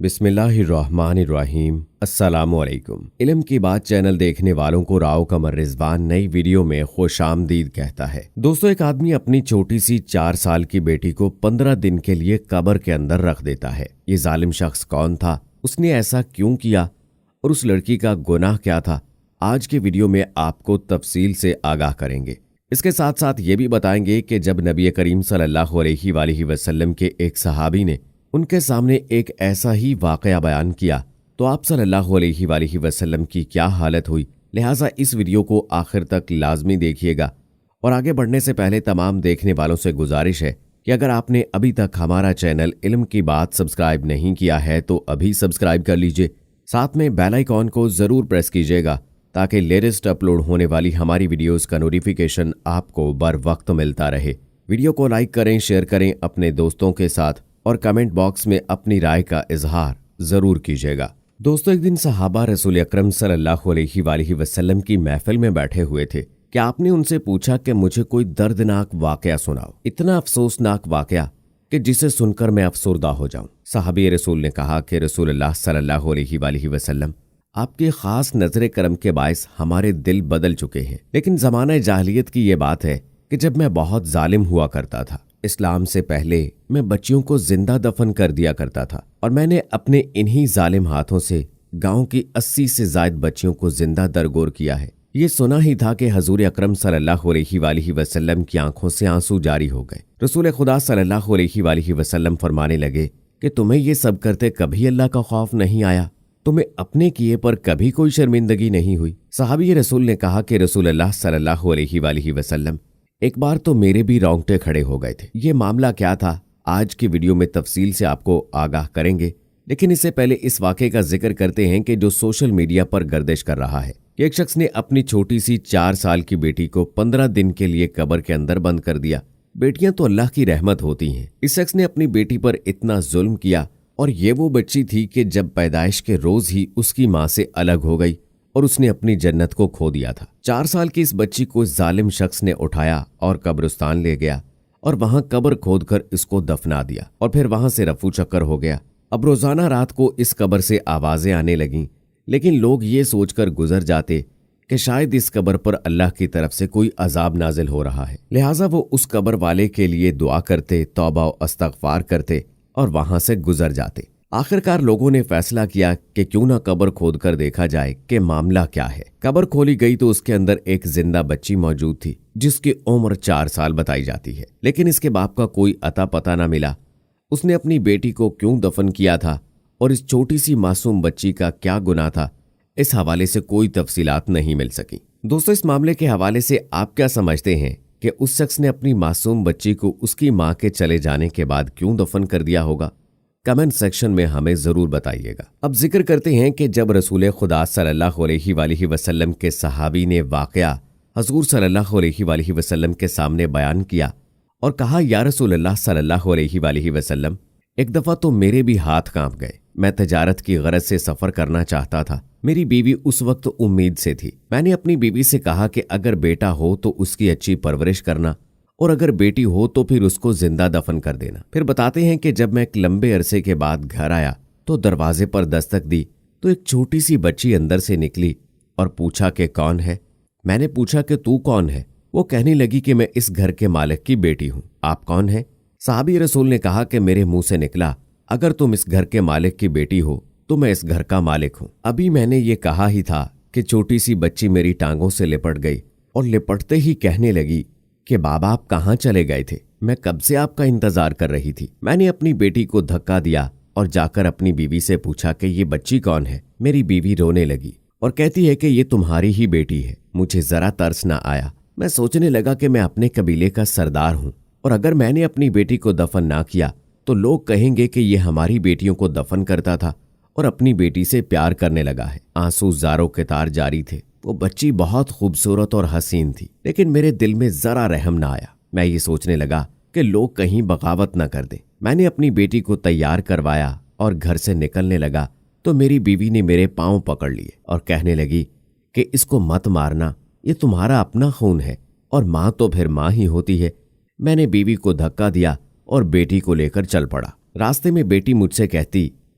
بسم اللہ الرحمن الرحیم۔ السلام علیکم۔ علم کی بات چینل دیکھنے والوں کو راؤ قمر رضوان نئی ویڈیو میں خوش آمدید کہتا ہے۔ دوستو، ایک آدمی اپنی چھوٹی سی 4 سال کی بیٹی کو 15 دن کے لیے قبر کے اندر رکھ دیتا ہے۔ یہ ظالم شخص کون تھا، اس نے ایسا کیوں کیا اور اس لڑکی کا گناہ کیا تھا، آج کی ویڈیو میں آپ کو تفصیل سے آگاہ کریں گے۔ اس کے ساتھ ساتھ یہ بھی بتائیں گے کہ جب نبی کریم صلی اللہ علیہ وآلہ وسلم کے ایک صحابی نے ان کے سامنے ایک ایسا ہی واقعہ بیان کیا تو آپ صلی اللہ علیہ وآلہ وسلم کی کیا حالت ہوئی، لہٰذا اس ویڈیو کو آخر تک لازمی دیکھیے گا۔ اور آگے بڑھنے سے پہلے تمام دیکھنے والوں سے گزارش ہے کہ اگر آپ نے ابھی تک ہمارا چینل علم کی بات سبسکرائب نہیں کیا ہے تو ابھی سبسکرائب کر لیجئے، ساتھ میں بیل آئیکن کو ضرور پریس کیجئے گا تاکہ لیٹسٹ اپلوڈ ہونے والی ہماری ویڈیوز کا نوٹیفیکیشن آپ کو بر وقت ملتا رہے۔ ویڈیو کو لائک کریں، شیئر کریں اپنے دوستوں کے ساتھ اور کمنٹ باکس میں اپنی رائے کا اظہار ضرور کیجیے گا۔ دوستو، ایک دن صحابہ رسول اکرم صلی اللہ علیہ وآلہ وسلم کی محفل میں بیٹھے ہوئے تھے کہ آپ نے ان سے پوچھا کہ مجھے کوئی دردناک واقعہ سناؤ، اتنا افسوسناک واقعہ کہ جسے سن کر میں افسردہ ہو جاؤں۔ صحابی رسول نے کہا کہ رسول اللہ صلی اللہ علیہ وآلہ وسلم، آپ کے خاص نظر کرم کے باعث ہمارے دل بدل چکے ہیں، لیکن زمانہ جاہلیت کی یہ بات ہے کہ جب میں بہت ظالم ہوا کرتا تھا، اسلام سے پہلے میں بچیوں کو زندہ دفن کر دیا کرتا تھا اور میں نے اپنے انہی ظالم ہاتھوں سے گاؤں کی 80 سے زائد بچیوں کو زندہ درگور کیا ہے۔ یہ سنا ہی تھا کہ حضور اکرم صلی اللہ علیہ وآلہ وسلم کی آنکھوں سے آنسو جاری ہو گئے۔ رسول خدا صلی اللہ علیہ وآلہ وسلم فرمانے لگے کہ تمہیں یہ سب کرتے کبھی اللہ کا خوف نہیں آیا، تمہیں اپنے کیے پر کبھی کوئی شرمندگی نہیں ہوئی؟ صحابی رسول نے کہا کہ رسول اللہ صلی اللہ علیہ وآلہ وسلم، ایک بار تو میرے بھی رونگٹے کھڑے ہو گئے تھے۔ یہ معاملہ کیا تھا آج کی ویڈیو میں تفصیل سے آپ کو آگاہ کریں گے، لیکن اس سے پہلے اس واقعے کا ذکر کرتے ہیں کہ جو سوشل میڈیا پر گردش کر رہا ہے کہ ایک شخص نے اپنی چھوٹی سی 4 سال کی بیٹی کو 15 دن کے لیے قبر کے اندر بند کر دیا۔ بیٹیاں تو اللہ کی رحمت ہوتی ہیں، اس شخص نے اپنی بیٹی پر اتنا ظلم کیا، اور یہ وہ بچی تھی کہ جب پیدائش کے روز ہی اس کی ماں سے الگ ہو گئی اور اس نے اپنی جنت کو کھو دیا تھا۔ 4 سال کی اس بچی کو اس ظالم شخص نے اٹھایا اور قبرستان لے گیا اور وہاں قبر کھود کر اس کو دفنا دیا اور پھر وہاں سے رفو چکر ہو گیا۔ اب روزانہ رات کو اس قبر سے آوازیں آنے لگیں، لیکن لوگ یہ سوچ کر گزر جاتے کہ شاید اس قبر پر اللہ کی طرف سے کوئی عذاب نازل ہو رہا ہے، لہٰذا وہ اس قبر والے کے لیے دعا کرتے، توبہ و استغفار کرتے اور وہاں سے گزر جاتے۔ آخرکار لوگوں نے فیصلہ کیا کہ کیوں نہ قبر کھود کر دیکھا جائے کہ معاملہ کیا ہے۔ قبر کھولی گئی تو اس کے اندر ایک زندہ بچی موجود تھی جس کی عمر 4 سال بتائی جاتی ہے، لیکن اس کے باپ کا کوئی اتا پتہ نہ ملا۔ اس نے اپنی بیٹی کو کیوں دفن کیا تھا اور اس چھوٹی سی معصوم بچی کا کیا گناہ تھا، اس حوالے سے کوئی تفصیلات نہیں مل سکی۔ دوستو، اس معاملے کے حوالے سے آپ کیا سمجھتے ہیں کہ اس شخص نے اپنی معصوم بچی کو اس کی ماں کے چلے جانے کے بعد کیوں دفن کر دیا ہوگا؟ کمنٹ سیکشن میں ہمیں ضرور بتائیے گا۔ اب ذکر کرتے ہیں کہ جب رسول خدا صلی اللہ علیہ وآلہ وسلم کے صحابی نے واقعہ حضور صلی اللہ علیہ وآلہ وسلم کے سامنے بیان کیا اور کہا، یا رسول اللہ صلی اللہ علیہ وآلہ وسلم، ایک دفعہ تو میرے بھی ہاتھ کانپ گئے، میں تجارت کی غرض سے سفر کرنا چاہتا تھا، میری بیوی اس وقت امید سے تھی، میں نے اپنی بیوی سے کہا کہ اگر بیٹا ہو تو اس کی اچھی پرورش کرنا اور اگر بیٹی ہو تو پھر اس کو زندہ دفن کر دینا۔ پھر بتاتے ہیں کہ جب میں ایک لمبے عرصے کے بعد گھر آیا تو دروازے پر دستک دی تو ایک چھوٹی سی بچی اندر سے نکلی اور پوچھا کہ کون ہے؟ میں نے پوچھا کہ تو کون ہے؟ وہ کہنے لگی کہ میں اس گھر کے مالک کی بیٹی ہوں، آپ کون ہیں؟ صحابی رسول نے کہا کہ میرے منہ سے نکلا، اگر تم اس گھر کے مالک کی بیٹی ہو تو میں اس گھر کا مالک ہوں۔ ابھی میں نے یہ کہا ہی تھا کہ چھوٹی سی بچی میری ٹانگوں سے لپٹ گئی اور لپٹتے ہی کہنے لگی کہ بابا آپ کہاں چلے گئے تھے، میں کب سے آپ کا انتظار کر رہی تھی۔ میں نے اپنی بیٹی کو دھکا دیا اور جا کر اپنی بیوی سے پوچھا کہ یہ بچی کون ہے؟ میری بیوی رونے لگی اور کہتی ہے کہ یہ تمہاری ہی بیٹی ہے۔ مجھے ذرا ترس نہ آیا، میں سوچنے لگا کہ میں اپنے قبیلے کا سردار ہوں اور اگر میں نے اپنی بیٹی کو دفن نہ کیا تو لوگ کہیں گے کہ یہ ہماری بیٹیوں کو دفن کرتا تھا اور اپنی بیٹی سے پیار کرنے لگا ہے۔ آنسو زاروں کے تار جاری تھے۔ وہ بچی بہت خوبصورت اور حسین تھی، لیکن میرے دل میں ذرا رحم نہ آیا۔ میں یہ سوچنے لگا کہ لوگ کہیں بغاوت نہ کر دیں۔ میں نے اپنی بیٹی کو تیار کروایا اور گھر سے نکلنے لگا تو میری بیوی نے میرے پاؤں پکڑ لیے اور کہنے لگی کہ اس کو مت مارنا، یہ تمہارا اپنا خون ہے اور ماں تو پھر ماں ہی ہوتی ہے۔ میں نے بیوی کو دھکا دیا اور بیٹی کو لے کر چل پڑا۔ راستے میں بیٹی مجھ سے کہتی